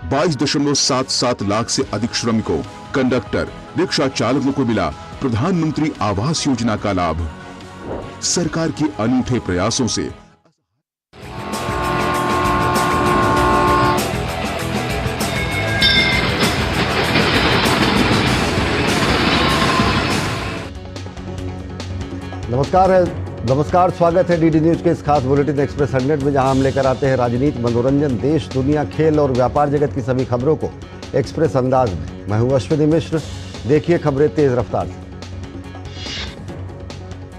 22.77 लाख से अधिक श्रमिकों, कंडक्टर, रिक्शा चालकों को मिला प्रधानमंत्री आवास योजना का लाभ। सरकार के अनूठे प्रयासों से नमस्कार, स्वागत है डीडी न्यूज के इस खास बुलेटिन एक्सप्रेस 100 में, जहां हम लेकर आते हैं राजनीति, मनोरंजन, देश, दुनिया, खेल और व्यापार जगत की सभी खबरों को एक्सप्रेस अंदाज में। मैं हूं अश्विनी मिश्र। देखिए खबरें तेज रफ्तार से।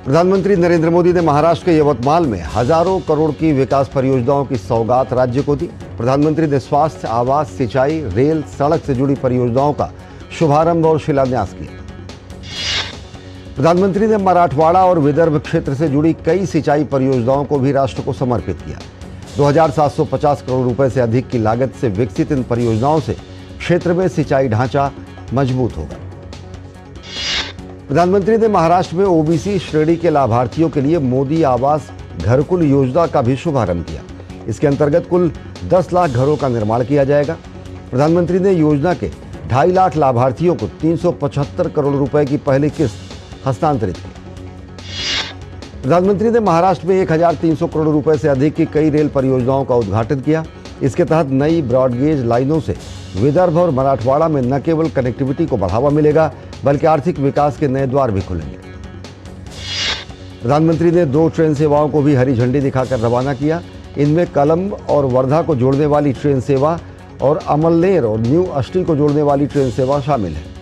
प्रधानमंत्री नरेंद्र मोदी ने महाराष्ट्र के यवतमाल में हजारों करोड़ की विकास परियोजनाओं की सौगात राज्य को दी। प्रधानमंत्री ने स्वास्थ्य, आवास, सिंचाई, रेल, सड़क से जुड़ी परियोजनाओं का शुभारंभ और शिलान्यास किया। प्रधानमंत्री ने मराठवाड़ा और विदर्भ क्षेत्र से जुड़ी कई सिंचाई परियोजनाओं को भी राष्ट्र को समर्पित किया। 2750 करोड़ रुपए से अधिक की लागत से विकसित इन परियोजनाओं से क्षेत्र में सिंचाई ढांचा मजबूत होगा। प्रधानमंत्री ने महाराष्ट्र में ओबीसी श्रेणी के लाभार्थियों के लिए मोदी आवास घरकुल योजना का भी शुभारंभ किया। इसके अंतर्गत कुल 10 लाख घरों का निर्माण किया जाएगा। प्रधानमंत्री ने योजना के 2.5 लाख लाभार्थियों को 375 करोड़ रुपए की पहली किस्त हस्तांतरित की। प्रधानमंत्री ने महाराष्ट्र में 1300 करोड़ रुपए से अधिक की कई रेल परियोजनाओं का उद्घाटन किया। इसके तहत नई ब्रॉडगेज लाइनों से विदर्भ और मराठवाड़ा में न केवल कनेक्टिविटी को बढ़ावा मिलेगा, बल्कि आर्थिक विकास के नए द्वार भी खुलेंगे। प्रधानमंत्री ने 2 ट्रेन सेवाओं को भी हरी झंडी दिखाकर रवाना किया। इनमें कलंब और वर्धा को जोड़ने वाली ट्रेन सेवा और अमलनेर और न्यू अष्टी को जोड़ने वाली ट्रेन सेवा शामिल है।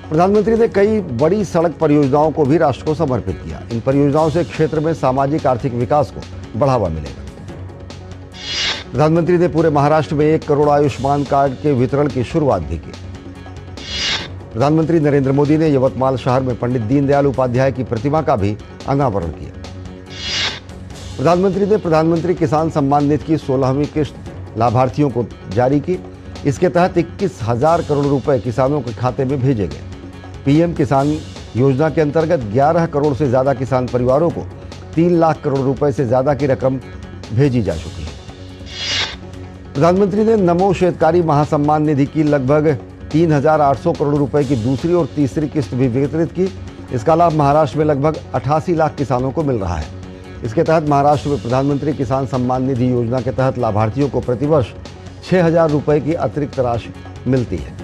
प्रधानमंत्री ने कई बड़ी सड़क परियोजनाओं को भी राष्ट्र को समर्पित किया। इन परियोजनाओं से क्षेत्र में सामाजिक आर्थिक विकास को बढ़ावा मिलेगा। प्रधानमंत्री ने पूरे महाराष्ट्र में 1 करोड़ आयुष्मान कार्ड के वितरण की शुरुआत भी की। प्रधानमंत्री नरेंद्र मोदी ने यवतमाल शहर में पंडित दीनदयाल उपाध्याय की प्रतिमा का भी अनावरण किया। प्रधानमंत्री ने प्रधानमंत्री किसान सम्मान निधि की 16वीं किस्त लाभार्थियों को जारी की। इसके तहत 21,000 करोड़ रुपए किसानों के खाते में भेजे गए। पीएम किसान योजना के अंतर्गत 11 करोड़ से ज्यादा किसान परिवारों को 3 लाख करोड़ रुपए से ज्यादा की रकम भेजी जा चुकी है। प्रधानमंत्री ने नमो शेतकारी महासम्मान निधि की लगभग 3,800 करोड़ रुपए की दूसरी और तीसरी किस्त भी वितरित की। इसका लाभ महाराष्ट्र में लगभग 88 लाख किसानों को मिल रहा है। इसके तहत महाराष्ट्र में प्रधानमंत्री किसान सम्मान निधि योजना के तहत लाभार्थियों को प्रतिवर्ष 6,000 रुपए की अतिरिक्त राशि मिलती है।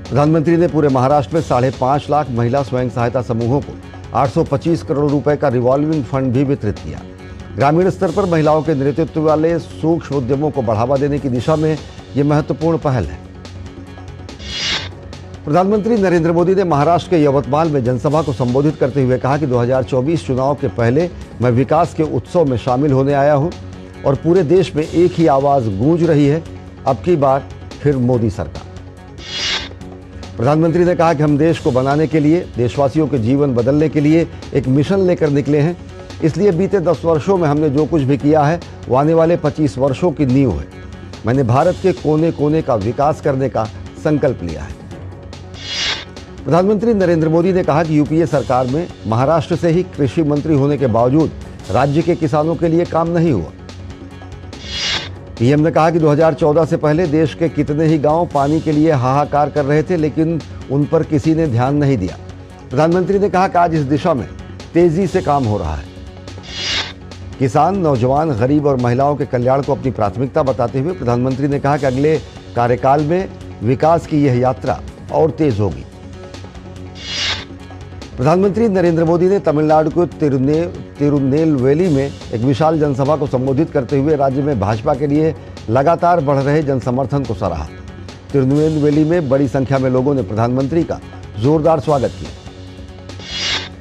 प्रधानमंत्री ने पूरे महाराष्ट्र में 5.5 लाख महिला स्वयं सहायता समूहों को 825 करोड़ रुपए का रिवॉल्विंग फंड भी वितरित किया। ग्रामीण स्तर पर महिलाओं के नेतृत्व वाले सूक्ष्म उद्यमों को बढ़ावा देने की दिशा में यह महत्वपूर्ण पहल है। प्रधानमंत्री नरेंद्र मोदी ने महाराष्ट्र के यवतमाल में जनसभा को संबोधित करते हुए कहा कि 2024 चुनाव के पहले मैं विकास के उत्सव में शामिल होने आया हूं और पूरे देश में एक ही आवाज गूंज रही है, अब की बार फिर मोदी सरकार। प्रधानमंत्री ने कहा कि हम देश को बनाने के लिए, देशवासियों के जीवन बदलने के लिए एक मिशन लेकर निकले हैं। इसलिए बीते 10 वर्षों में हमने जो कुछ भी किया है वो आने वाले 25 वर्षों की नींव है। मैंने भारत के कोने कोने का विकास करने का संकल्प लिया है। प्रधानमंत्री नरेंद्र मोदी ने कहा कि यूपीए सरकार में महाराष्ट्र से ही कृषि मंत्री होने के बावजूद राज्य के किसानों के लिए काम नहीं हुआ। पीएम ने कहा कि 2014 से पहले देश के कितने ही गांव पानी के लिए हाहाकार कर रहे थे, लेकिन उन पर किसी ने ध्यान नहीं दिया। प्रधानमंत्री ने कहा कि आज इस दिशा में तेजी से काम हो रहा है। किसान, नौजवान, गरीब और महिलाओं के कल्याण को अपनी प्राथमिकता बताते हुए प्रधानमंत्री ने कहा कि अगले कार्यकाल में विकास की यह यात्रा और तेज होगी। प्रधानमंत्री नरेंद्र मोदी ने तमिलनाडु के तिरुनेलवेली में एक विशाल जनसभा को संबोधित करते हुए राज्य में भाजपा के लिए लगातार बढ़ रहे जनसमर्थन को सराहा। तिरुनेलवेली में बड़ी संख्या में लोगों ने प्रधानमंत्री का जोरदार स्वागत किया।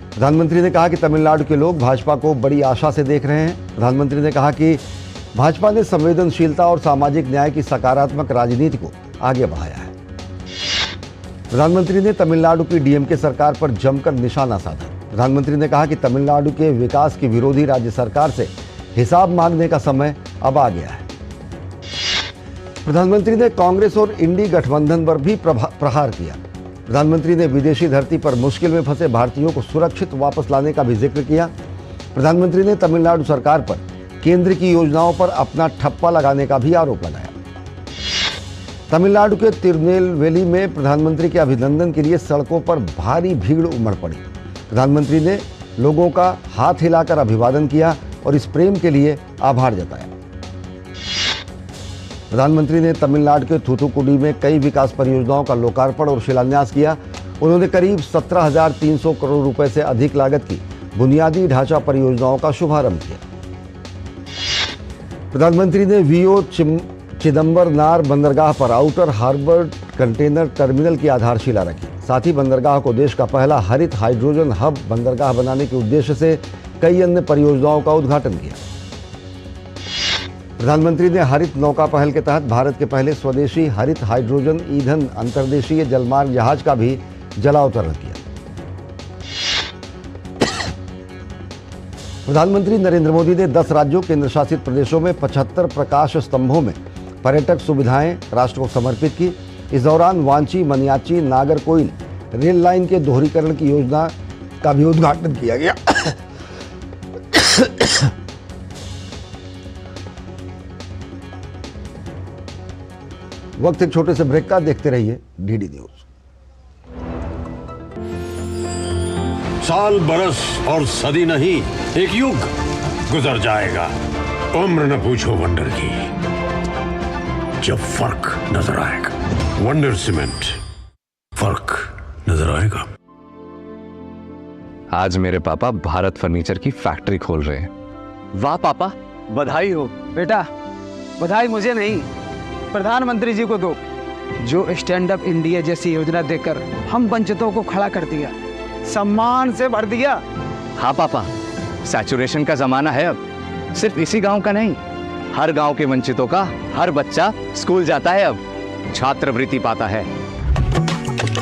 प्रधानमंत्री ने कहा कि तमिलनाडु के लोग भाजपा को बड़ी आशा से देख रहे हैं। प्रधानमंत्री ने कहा कि भाजपा ने संवेदनशीलता और सामाजिक न्याय की सकारात्मक राजनीति को आगे बढ़ाया है। प्रधानमंत्री ने तमिलनाडु की डीएमके सरकार पर जमकर निशाना साधा। प्रधानमंत्री ने कहा कि तमिलनाडु के विकास की विरोधी राज्य सरकार से हिसाब मांगने का समय अब आ गया है। प्रधानमंत्री ने कांग्रेस और इंडी गठबंधन पर भी प्रहार किया। प्रधानमंत्री ने विदेशी धरती पर मुश्किल में फंसे भारतीयों को सुरक्षित वापस लाने का भी जिक्र किया। प्रधानमंत्री ने तमिलनाडु सरकार पर केंद्र की योजनाओं पर अपना ठप्पा लगाने का भी आरोप लगाया। तमिलनाडु के तिरुनेलवेली में प्रधानमंत्री के अभिनंदन के लिए सड़कों पर भारी भीड़ उमड़ पड़ी। प्रधानमंत्री ने लोगों का हाथ हिलाकर अभिवादन किया और इस प्रेम के लिए आभार जताया। प्रधानमंत्री ने तमिलनाडु के थूथुकुडी में कई विकास परियोजनाओं का लोकार्पण और शिलान्यास किया। उन्होंने करीब 17,300 करोड़ रुपए से अधिक लागत की बुनियादी ढांचा परियोजनाओं का शुभारंभ किया। प्रधानमंत्री ने वीओ चिदंबरनार बंदरगाह पर आउटर हार्बर कंटेनर टर्मिनल की आधारशिला रखी। साथ ही बंदरगाह को देश का पहला हरित हाइड्रोजन हब बंदरगाह बनाने के उद्देश्य से कई अन्य परियोजनाओं का उद्घाटन किया। प्रधानमंत्री ने हरित नौका पहल के तहत भारत के पहले स्वदेशी हरित हाइड्रोजन ईंधन अंतर्देशीय जलमार्ग जहाज का भी जलावतरण किया। प्रधानमंत्री नरेंद्र मोदी ने 10 राज्यों केंद्र शासित प्रदेशों में 75 प्रकाश स्तंभों में पर्यटक सुविधाएं राष्ट्र को समर्पित की। इस दौरान वांची मनियाची नागरकोइल रेल लाइन के दोहरीकरण की योजना का भी उद्घाटन किया गया। वक्त एक छोटे से ब्रेक का, देखते रहिए डीडी न्यूज। साल बरस और सदी नहीं, एक युग गुजर जाएगा। उम्र न पूछो वंडर की, जब फर्क नजर आएगा। वंडर सीमेंट, फर्क नजर आएगा। आज मेरे पापा भारत फर्नीचर की फैक्ट्री खोल रहे हैं। वाह पापा, बधाई हो। बेटा, बधाई मुझे नहीं, प्रधानमंत्री जी को दो, जो स्टैंड अप इंडिया जैसी योजना देकर हम वंचितों को खड़ा कर दिया, सम्मान से भर दिया। हाँ पापा, सैचुरेशन का जमाना है अब। सिर्फ इसी गांव का नहीं, हर गांव के वंचितों का हर बच्चा स्कूल जाता है, अब छात्रवृत्ति पाता है।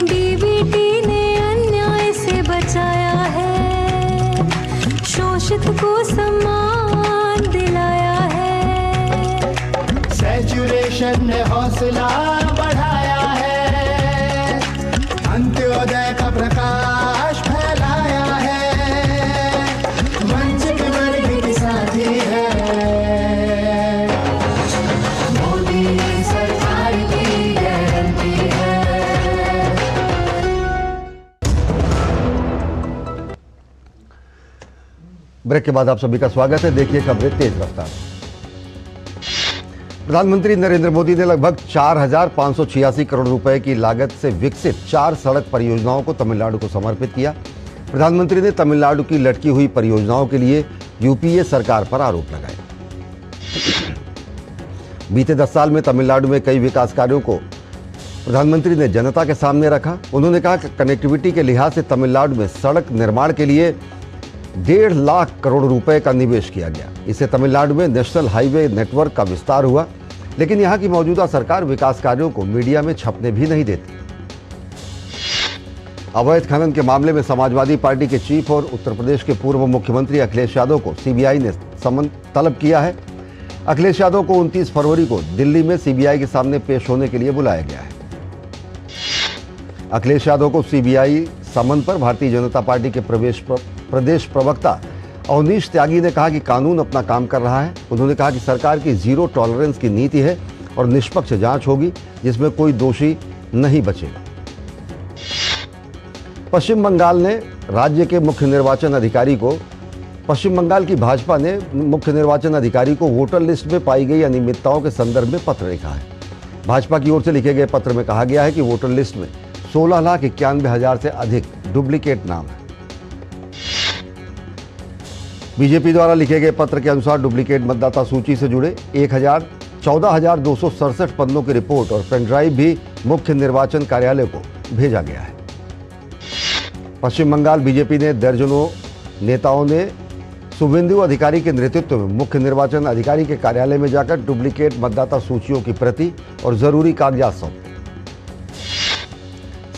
डीबीटी ने अन्याय से बचाया है, शोषित को सम्मान दिलाया है। सैचुरेशन ने हौसला बढ़ाया है, अंत्योदय का प्रकाश फैलाया है, वंचित वर्ग की साथी है, मोदी सरकार की गारंटी है। ब्रेक के बाद आप सभी का स्वागत है। देखिए खबरें तेज रफ्तार। प्रधानमंत्री नरेंद्र मोदी ने लगभग 4,586 करोड़ रुपए की लागत से विकसित 4 सड़क परियोजनाओं को तमिलनाडु को समर्पित किया। प्रधानमंत्री ने तमिलनाडु की लटकी हुई परियोजनाओं के लिए यूपीए सरकार पर आरोप लगाए। बीते 10 साल में तमिलनाडु में कई विकास कार्यों को प्रधानमंत्री ने जनता के सामने रखा। उन्होंने कहा कि कनेक्टिविटी के लिहाज से तमिलनाडु में सड़क निर्माण के लिए 1.5 लाख करोड़ रुपए का निवेश किया गया। इससे तमिलनाडु में नेशनल हाईवे नेटवर्क का विस्तार हुआ, लेकिन यहां की मौजूदा सरकार विकास कार्यों को मीडिया में छपने भी नहीं देती। अवैध खनन के मामले में समाजवादी पार्टी के चीफ और उत्तर प्रदेश के पूर्व मुख्यमंत्री अखिलेश यादव को सीबीआई ने समन तलब किया है। अखिलेश यादव को 29 फरवरी को दिल्ली में सीबीआई के सामने पेश होने के लिए बुलाया गया है। अखिलेश यादव को सीबीआई समन पर भारतीय जनता पार्टी के प्रदेश प्रवक्ता अवनीश त्यागी ने कहा कि कानून अपना काम कर रहा है। उन्होंने कहा कि सरकार की जीरो टॉलरेंस की नीति है और निष्पक्ष जांच होगी, जिसमें कोई दोषी नहीं बचेगा। पश्चिम बंगाल ने राज्य के मुख्य निर्वाचन अधिकारी को पश्चिम बंगाल की भाजपा ने मुख्य निर्वाचन अधिकारी को वोटर लिस्ट में पाई गई अनियमितताओं के संदर्भ में पत्र लिखा है। भाजपा की ओर से लिखे गए पत्र में कहा गया है कि वोटर लिस्ट में 16,91,000 से अधिक डुप्लीकेट नाम है। बीजेपी द्वारा लिखे गए पत्र के अनुसार डुप्लीकेट मतदाता सूची से जुड़े 14,267 पन्नों की रिपोर्ट और पेन ड्राइव भी मुख्य निर्वाचन कार्यालय को भेजा गया है। पश्चिम बंगाल बीजेपी ने दर्जनों नेताओं ने शुभेंदु अधिकारी के नेतृत्व में मुख्य निर्वाचन अधिकारी के कार्यालय में जाकर डुप्लीकेट मतदाता सूचियों की प्रति और जरूरी कागजात सौंपे।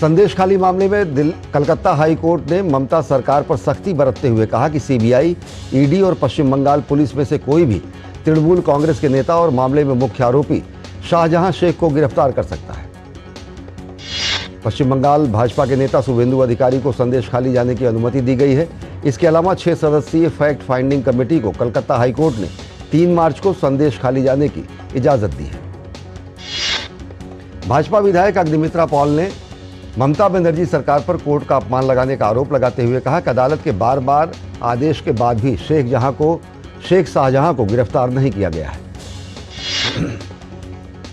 संदेश खाली मामले में कलकत्ता हाई कोर्ट ने ममता सरकार पर सख्ती बरतते हुए कहा कि सीबीआई, ईडी और पश्चिम बंगाल पुलिस में से कोई भी तृणमूल कांग्रेस के नेता और मामले में मुख्य आरोपी शाहजहां शेख को गिरफ्तार कर सकता है। पश्चिम बंगाल भाजपा के नेता शुभेंदु अधिकारी को संदेश खाली जाने की अनुमति दी गई है। इसके अलावा 6 सदस्यीय फैक्ट फाइंडिंग कमेटी को कलकत्ता हाईकोर्ट ने 3 मार्च को संदेश खाली जाने की इजाजत दी है। भाजपा विधायक अग्निमित्रा पॉल ने ममता बनर्जी सरकार पर कोर्ट का अपमान लगाने का आरोप लगाते हुए कहा कि अदालत के बार बार आदेश के बाद भी शेख शाहजहां को गिरफ्तार नहीं किया गया है।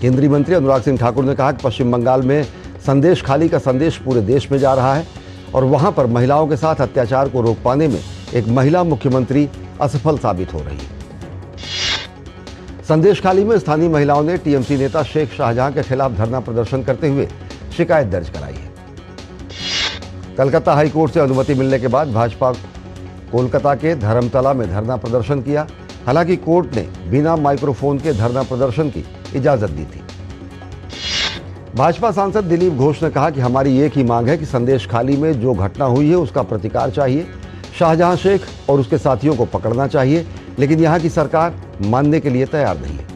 केंद्रीय मंत्री अनुराग सिंह ठाकुर ने कहा कि पश्चिम बंगाल में संदेश खाली का संदेश पूरे देश में जा रहा है और वहां पर महिलाओं के साथ अत्याचार को रोक पाने में एक महिला मुख्यमंत्री असफल साबित हो रही है। संदेश खाली में स्थानीय महिलाओं ने टीएमसी नेता शेख शाहजहां के खिलाफ धरना प्रदर्शन करते हुए शिकायत दर्ज कराई है। कलकत्ता हाई कोर्ट से अनुमति मिलने के बाद भाजपा कोलकाता के धर्मतला में धरना प्रदर्शन किया। हालांकि कोर्ट ने बिना माइक्रोफोन के धरना प्रदर्शन की इजाजत दी थी। भाजपा सांसद दिलीप घोष ने कहा कि हमारी एक ही मांग है कि संदेश खाली में जो घटना हुई है उसका प्रतिकार चाहिए। शाहजहां शेख और उसके साथियों को पकड़ना चाहिए, लेकिन यहां की सरकार मानने के लिए तैयार नहीं है।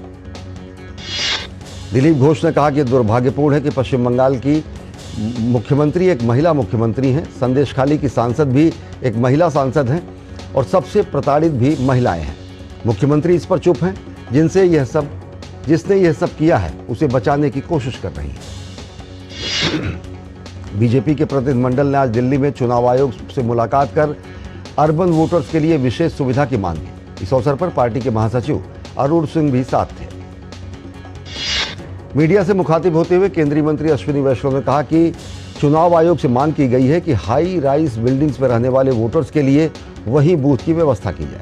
दिलीप घोष ने कहा कि दुर्भाग्यपूर्ण है कि पश्चिम बंगाल की मुख्यमंत्री एक महिला मुख्यमंत्री हैं। संदेश खाली की सांसद भी एक महिला सांसद हैं और सबसे प्रताड़ित भी महिलाएं हैं। मुख्यमंत्री इस पर चुप हैं। जिसने यह सब किया है उसे बचाने की कोशिश कर रही है। बीजेपी के प्रतिनिधिमंडल ने आज दिल्ली में चुनाव आयोग से मुलाकात कर अर्बन वोटर्स के लिए विशेष सुविधा की मांग की। इस अवसर पर पार्टी के महासचिव अरुण सिंह भी साथ थे। मीडिया से मुखातिब होते हुए केंद्रीय मंत्री अश्विनी वैष्णव ने कहा कि चुनाव आयोग से मांग की गई है कि हाई राइज बिल्डिंग्स में रहने वाले वोटर्स के लिए वही बूथ की व्यवस्था की जाए।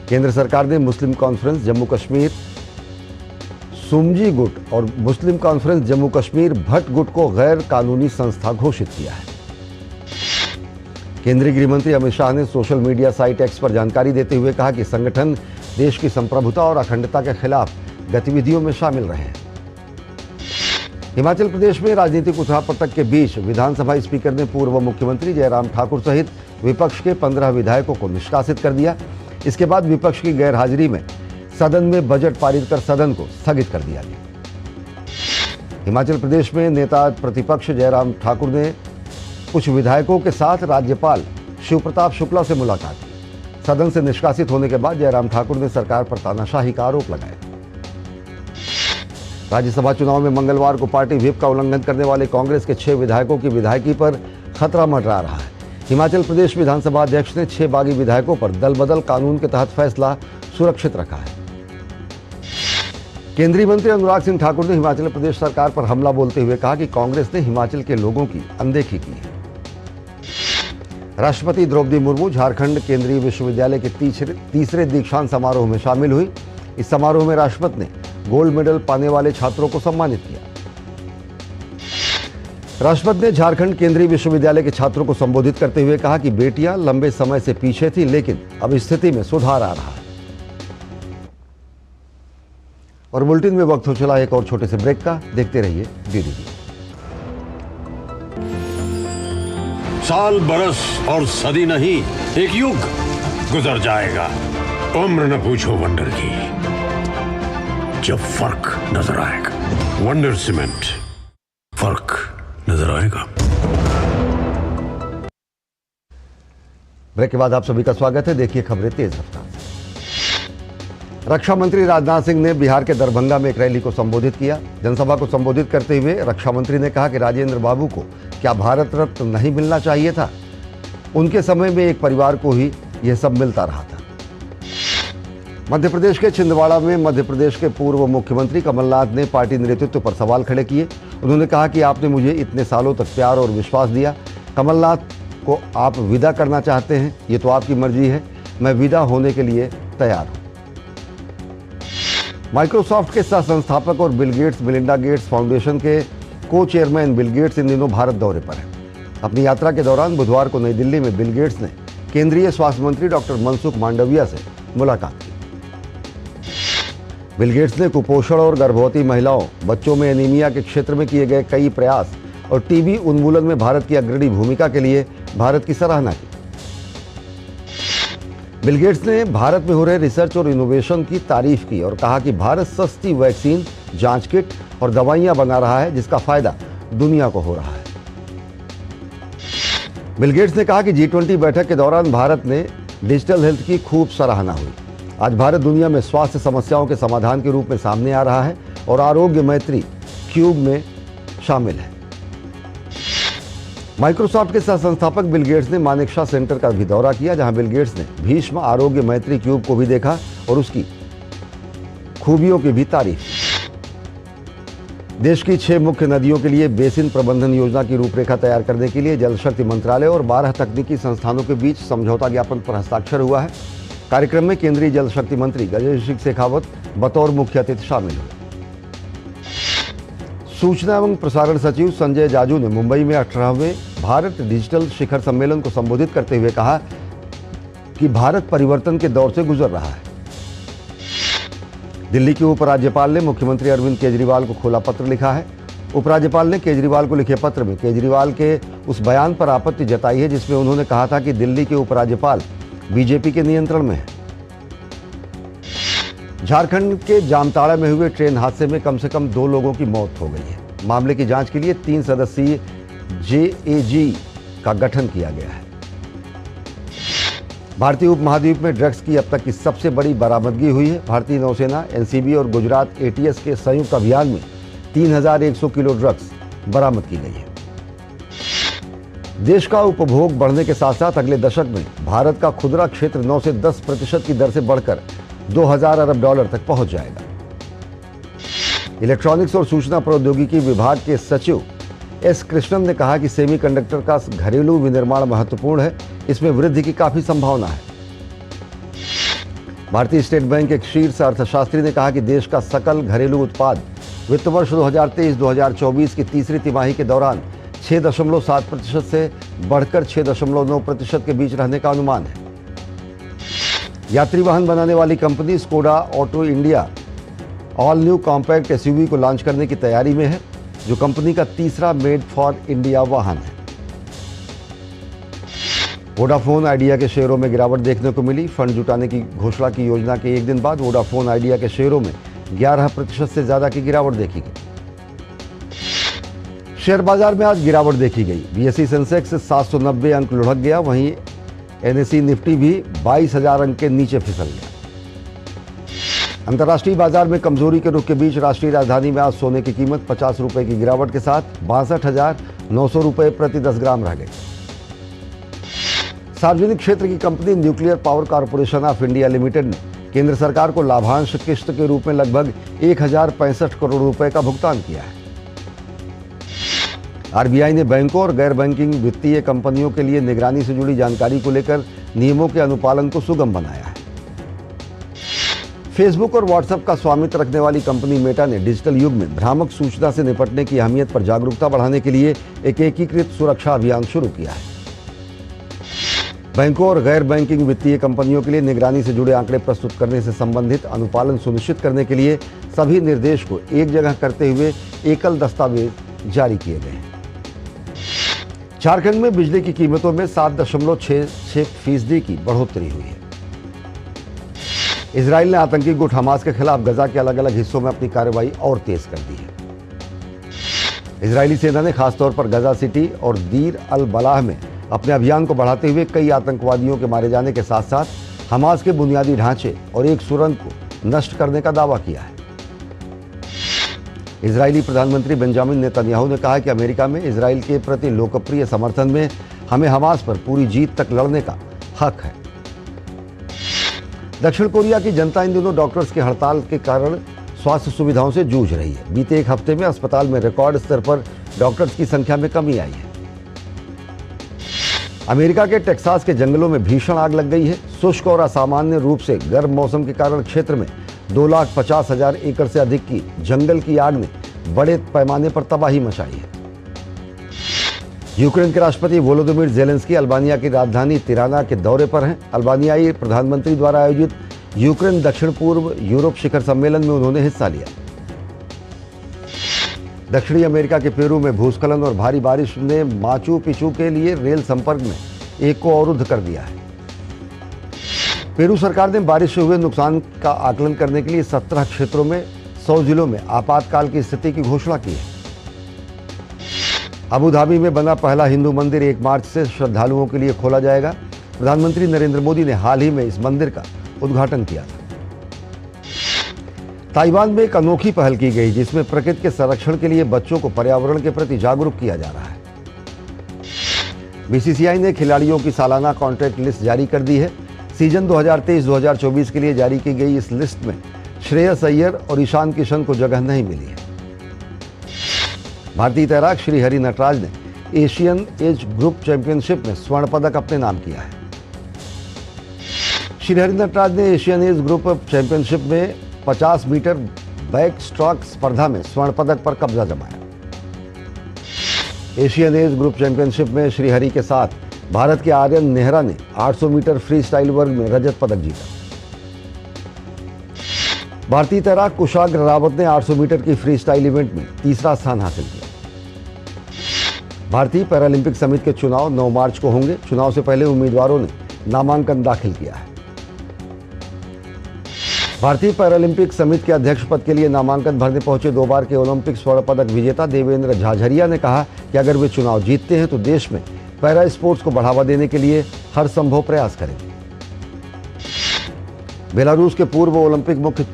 केंद्र सरकार ने मुस्लिम कॉन्फ्रेंस जम्मू कश्मीर सुमजी गुट और मुस्लिम कॉन्फ्रेंस जम्मू कश्मीर भट्ट गुट को गैर कानूनी संस्था घोषित किया है। केंद्रीय गृह मंत्री अमित शाह ने सोशल मीडिया साइट एक्स पर जानकारी देते हुए कहा कि संगठन देश की संप्रभुता और अखंडता के खिलाफ गतिविधियों में शामिल रहे हैं। हिमाचल प्रदेश में राजनीतिक उठापटक के बीच विधानसभा स्पीकर ने पूर्व मुख्यमंत्री जयराम ठाकुर सहित विपक्ष के 15 विधायकों को निष्कासित कर दिया। इसके बाद विपक्ष की गैरहाजिरी में सदन में बजट पारित कर सदन को स्थगित कर दिया गया। हिमाचल प्रदेश में नेता प्रतिपक्ष जयराम ठाकुर ने कुछ विधायकों के साथ राज्यपाल शिवप्रताप शुक्ला से मुलाकात की। सदन से निष्कासित होने के बाद जयराम ठाकुर ने सरकार पर तानाशाही का आरोप लगाया। राज्यसभा चुनाव में मंगलवार को पार्टी व्हिप का उल्लंघन करने वाले कांग्रेस के 6 विधायकों की विधायकी पर खतरा मंडरा रहा है। हिमाचल प्रदेश विधानसभा अध्यक्ष ने 6 बागी विधायकों पर दल बदल कानून के तहत फैसला सुरक्षित रखा है। केंद्रीय मंत्री अनुराग सिंह ठाकुर ने हिमाचल प्रदेश सरकार पर हमला बोलते हुए कहा कि कांग्रेस ने हिमाचल के लोगों की अनदेखी की है। राष्ट्रपति द्रौपदी मुर्मू झारखंड केंद्रीय विश्वविद्यालय के तीसरे दीक्षांत समारोह में शामिल हुई। इस समारोह में राष्ट्रपति ने गोल्ड मेडल पाने वाले छात्रों को सम्मानित किया। राष्ट्रपति ने झारखंड केंद्रीय विश्वविद्यालय के छात्रों को संबोधित करते हुए कहा कि बेटियां लंबे समय से पीछे थी, लेकिन अब स्थिति में सुधार आ रहा है। और बुलेटिन में वक्त हो चला एक और छोटे से ब्रेक का। देखते रहिए डीडी न्यूज। साल बरस और सदी नहीं, एक युग गुजर जाएगा। उम्र न पूछो वंडर की, जब फर्क नजर आएगा। वंडर सीमेंट, फर्क नजर आएगा। ब्रेक के बाद आप सभी का स्वागत है। देखिए खबरें तेज रफ्तार से। रक्षा मंत्री राजनाथ सिंह ने बिहार के दरभंगा में एक रैली को संबोधित किया। जनसभा को संबोधित करते हुए रक्षा मंत्री ने कहा कि राजेंद्र बाबू को क्या भारत रत्न नहीं मिलना चाहिए था? उनके समय में एक परिवार को ही यह सब मिलता रहा था। मध्य प्रदेश के छिंदवाड़ा में मध्य प्रदेश के पूर्व मुख्यमंत्री कमलनाथ ने पार्टी नेतृत्व पर सवाल खड़े किए। उन्होंने कहा कि आपने मुझे इतने सालों तक प्यार और विश्वास दिया, कमलनाथ को आप विदा करना चाहते हैं, ये तो आपकी मर्जी है। मैं विदा होने के लिए तैयार हूं। माइक्रोसॉफ्ट के सह संस्थापक और Bill Gates Melinda Gates foundation के को चेयरमैन बिल गेट्स इन दिनों भारत दौरे पर हैं। अपनी यात्रा के दौरान बुधवार को नई दिल्ली में बिल गेट्स ने केंद्रीय स्वास्थ्य मंत्री डॉक्टर मनसुख मांडविया से मुलाकात की। बिल गेट्स ने कुपोषण और गर्भवती महिलाओं, बच्चों में एनीमिया के क्षेत्र में किए गए कई प्रयास और टीबी उन्मूलन में भारत की अग्रणी भूमिका के लिए भारत की सराहना की। बिल गेट्स ने भारत में हो रहे रिसर्च और इनोवेशन की तारीफ की और कहा कि भारत सस्ती वैक्सीन, जांच किट और दवाइयां बना रहा है, जिसका फायदा दुनिया को हो रहा है। बिल गेट्स ने कहा कि G20 बैठक के दौरान भारत ने डिजिटल हेल्थ की खूब सराहना हुई। आज भारत दुनिया में स्वास्थ्य समस्याओं के समाधान के रूप में सामने आ रहा है और आरोग्य मैत्री क्यूब में शामिल है। माइक्रोसॉफ्ट के सह संस्थापक बिल गेट्स ने मानेकशॉ सेंटर का भी दौरा किया, जहां बिल गेट्स ने भीष्म आरोग्य मैत्री क्यूब को भी देखा और उसकी खूबियों की भी तारीफ। देश की 6 मुख्य नदियों के लिए बेसिन प्रबंधन योजना की रूपरेखा तैयार करने के लिए जल शक्ति मंत्रालय और 12 तकनीकी संस्थानों के बीच समझौता ज्ञापन पर हस्ताक्षर हुआ है। कार्यक्रम में केंद्रीय जल शक्ति मंत्री गजेंद्र सिंह शेखावत बतौर मुख्य अतिथि शामिल हुए। सूचना एवं प्रसारण सचिव संजय जाजू ने मुंबई में 18वें भारत डिजिटल शिखर सम्मेलन को संबोधित करते हुए कहा कि भारत परिवर्तन के दौर से गुजर रहा है। दिल्ली के उपराज्यपाल ने मुख्यमंत्री अरविंद केजरीवाल को खुला पत्र लिखा है। उपराज्यपाल ने केजरीवाल को लिखे पत्र में केजरीवाल के उस बयान पर आपत्ति जताई है जिसमें उन्होंने कहा था कि दिल्ली के उपराज्यपाल बीजेपी के नियंत्रण में है। झारखंड के जामताड़ा में हुए ट्रेन हादसे में कम से कम 2 लोगों की मौत हो गई है। मामले की जांच के लिए 3 सदस्यीय JAG का गठन किया गया है। भारतीय उपमहाद्वीप में ड्रग्स की अब तक की सबसे बड़ी बरामदगी हुई है। भारतीय नौसेना, NCB और गुजरात ATS के संयुक्त अभियान में 3100 किलो ड्रग्स बरामद की गई है। देश का उपभोग बढ़ने के साथ साथ अगले दशक में भारत का खुदरा क्षेत्र 9 से 10% की दर से बढ़कर 2000 अरब डॉलर तक पहुंच जाएगा। इलेक्ट्रॉनिक्स और सूचना प्रौद्योगिकी विभाग के सचिव S कृष्णन ने कहा कि सेमीकंडक्टर का घरेलू विनिर्माण महत्वपूर्ण है, इसमें वृद्धि की काफी संभावना है। भारतीय स्टेट बैंक के शीर्ष अर्थशास्त्री ने कहा कि देश का सकल घरेलू उत्पाद वित्त वर्ष 2023-2024 की तीसरी तिमाही के दौरान 6.7% से बढ़कर 6.9% के बीच रहने का अनुमान है। यात्री वाहन बनाने वाली company Skoda auto India all new compact SUV को लॉन्च करने की तैयारी में है, जो कंपनी का तीसरा मेड फॉर इंडिया वाहन है। वोडाफोन आइडिया के शेयरों में गिरावट देखने को मिली। फंड जुटाने की घोषणा की योजना के एक दिन बाद वोडाफोन आइडिया के शेयरों में 11% से ज्यादा की गिरावट देखी गई। शेयर बाजार में आज गिरावट देखी गई। BSE सेंसेक्स 790 अंक लुढ़क गया, वहीं NSE निफ्टी भी 22,000 अंक के नीचे फिसल गया। अंतर्राष्ट्रीय बाजार में कमजोरी के रुख के बीच राष्ट्रीय राजधानी में आज सोने की कीमत 50 रुपए की गिरावट के साथ 62,900 रुपए प्रति 10 ग्राम रह गई। सार्वजनिक क्षेत्र की company nuclear power corporation of India limited ने केंद्र सरकार को लाभांश किस्त के रूप में लगभग 1065 करोड़ रुपए का भुगतान किया है। RBI ने बैंकों और गैर बैंकिंग वित्तीय कंपनियों के लिए निगरानी से जुड़ी जानकारी को लेकर नियमों के अनुपालन को सुगम बनाया है। फेसबुक और व्हाट्सएप का स्वामित्व रखने वाली कंपनी मेटा ने डिजिटल युग में भ्रामक सूचना से निपटने की अहमियत पर जागरूकता बढ़ाने के लिए एक एकीकृत सुरक्षा अभियान शुरू किया है। बैंकों और गैर बैंकिंग वित्तीय कंपनियों के लिए निगरानी से जुड़े आंकड़े प्रस्तुत करने से संबंधित अनुपालन सुनिश्चित करने के लिए सभी निर्देश को एक जगह करते हुए एकल दस्तावेज जारी किए गए हैं। झारखंड में बिजली की कीमतों में 7.66% की बढ़ोतरी हुई है। इजराइल ने आतंकी गुट हमास के खिलाफ गजा के अलग अलग हिस्सों में अपनी कार्रवाई और तेज कर दी है। इजरायली सेना ने खासतौर पर गजा सिटी और दीर अल बलाह में अपने अभियान को बढ़ाते हुए कई आतंकवादियों के मारे जाने के साथ साथ हमास के बुनियादी ढांचे और एक सुरंग को नष्ट करने का दावा किया है। इजरायली प्रधानमंत्री बेंजामिन नेतन्याहू ने कहा कि अमेरिका में इजराइल के प्रति लोकप्रिय समर्थन में हमें हमास पर पूरी जीत तक लड़ने का हक है। दक्षिण कोरिया की जनता इन दिनों डॉक्टर्स की हड़ताल के कारण स्वास्थ्य सुविधाओं से जूझ रही है। बीते एक हफ्ते में अस्पताल में रिकॉर्ड स्तर पर डॉक्टर्स की संख्या में कमी आई है। अमेरिका के टेक्सास के जंगलों में भीषण आग लग गई है। शुष्क और असामान्य रूप से गर्म मौसम के कारण क्षेत्र में 2,50,000 एकड़ से अधिक की जंगल की आग ने बड़े पैमाने पर तबाही मचाई है। यूक्रेन के राष्ट्रपति वोलोदिमीर ज़ेलेंस्की अल्बानिया की राजधानी तिराना के दौरे पर हैं। अल्बानियाई प्रधानमंत्री द्वारा आयोजित यूक्रेन दक्षिण पूर्व यूरोप शिखर सम्मेलन में उन्होंने हिस्सा लिया। दक्षिणी अमेरिका के पेरू में भूस्खलन और भारी बारिश ने माचू पिचू के लिए रेल संपर्क में एक को अवरुद्ध कर दिया है। पेरू सरकार ने बारिश से हुए नुकसान का आकलन करने के लिए 17 क्षेत्रों में 100 जिलों में आपातकाल की स्थिति की घोषणा की है। अबू धाबी में बना पहला हिंदू मंदिर 1 मार्च से श्रद्धालुओं के लिए खोला जाएगा। प्रधानमंत्री नरेंद्र मोदी ने हाल ही में इस मंदिर का उद्घाटन किया था। ताइवान में एक अनोखी पहल की गई जिसमें प्रकृति के संरक्षण के लिए बच्चों को पर्यावरण के प्रति जागरूक किया जा रहा है। बीसीसीआई ने खिलाड़ियों की सालाना कॉन्ट्रैक्ट लिस्ट जारी कर दी है। सीजन 2023-2024 के लिए जारी की गई इस लिस्ट में श्रेयस अय्यर और ईशान किशन को जगह नहीं मिली है। भारतीय तैराक श्रीहरि नटराज ने एशियन एज ग्रुप चैंपियनशिप में स्वर्ण पदक अपने नाम किया है। श्रीहरि नटराज ने एशियन एज ग्रुप चैंपियनशिप में 50 मीटर बैक स्ट्रोक स्पर्धा में स्वर्ण पदक पर कब्जा जमाया। एशियन एज ग्रुप चैंपियनशिप में श्रीहरि के साथ भारत के आर्यन नेहरा ने 800 मीटर फ्री स्टाइल वर्ग में रजत पदक जीता। भारतीय तैराक कुशाग्र रावत ने 800 मीटर की फ्री स्टाइल इवेंट में तीसरा स्थान हासिल किया। भारतीय पैरालंपिक समिति के चुनाव 9 मार्च को होंगे। चुनाव से पहले उम्मीदवारों ने नामांकन दाखिल किया है। भारतीय पैरालंपिक समिति के अध्यक्ष पद के लिए नामांकन भरने पहुंचे 2 बार के ओलंपिक स्वर्ण पदक विजेता देवेंद्र झाझरिया ने कहा कि अगर वे चुनाव जीतते हैं तो देश में पैरा स्पोर्ट्स को बढ़ावा देने के लिए हर संभव प्रयास करेंगे। बेलारूस के पूर्व ओलंपिक मुख्य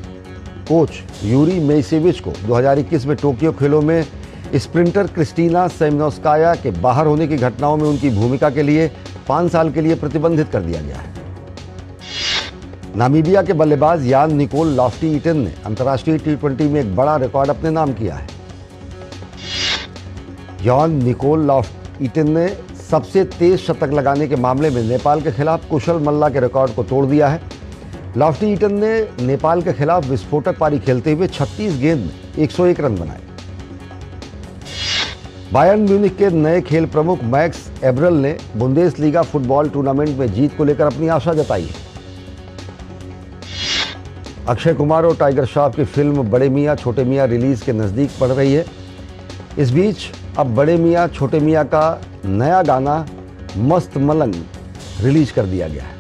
कोच यूरी मेइसेविच को 2021 में टोक्यो खेलों में स्प्रिंटर क्रिस्टीना सेमनोस्काया के बाहर होने की घटनाओं में उनकी भूमिका के लिए 5 साल के लिए प्रतिबंधित कर दिया गया है। नामीबिया के बल्लेबाज यान निकोल लॉफ्टी ईटन ने अंतर्राष्ट्रीय T20 में एक बड़ा रिकॉर्ड अपने नाम किया है। यान निकोल लॉफ्टी ईटन ने सबसे तेज शतक लगाने के मामले में नेपाल के खिलाफ कुशल मल्ला के रिकॉर्ड को तोड़ दिया है। लॉफ्टी ईटन ने नेपाल के खिलाफ विस्फोटक पारी खेलते हुए 36 गेंद में 101 रन बनाए। बायर्न म्यूनिख के नए खेल प्रमुख मैक्स एब्रल ने बुंदेसलीगा फुटबॉल टूर्नामेंट में जीत को लेकर अपनी आशा जताई है। अक्षय कुमार और टाइगर श्रॉफ की फिल्म बड़े मियां छोटे मियां रिलीज के नजदीक पड़ रही है। इस बीच अब बड़े मियां छोटे मियां का नया गाना मस्त मलंग रिलीज कर दिया गया है।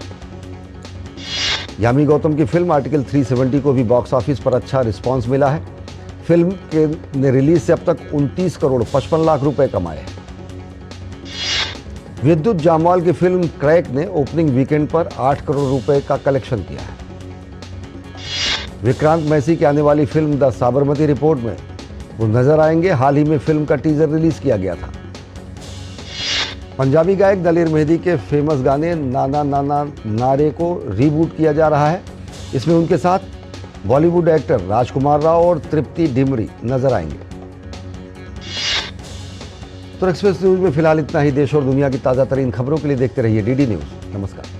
यामी गौतम की फिल्म आर्टिकल 370 को भी बॉक्स ऑफिस पर अच्छा रिस्पांस मिला है। फिल्म के ने रिलीज से अब तक 29 करोड़ 55 लाख रुपए कमाए हैं। विद्युत जामवाल की फिल्म क्रैक ने ओपनिंग वीकेंड पर 8 करोड़ रुपए का कलेक्शन किया है। विक्रांत मैसी की आने वाली फिल्म द साबरमती रिपोर्ट में वो नजर आएंगे। हाल ही में फिल्म का टीजर रिलीज किया गया था। पंजाबी गायक दलेर मेहदी के फेमस गाने नाना नाना नारे को रीबूट किया जा रहा है। इसमें उनके साथ बॉलीवुड एक्टर राजकुमार राव और तृप्ति डिमरी नजर आएंगे। तो एक्सप्रेस न्यूज में फिलहाल इतना ही। देश और दुनिया की ताजा तरीन खबरों के लिए देखते रहिए DD न्यूज। नमस्कार।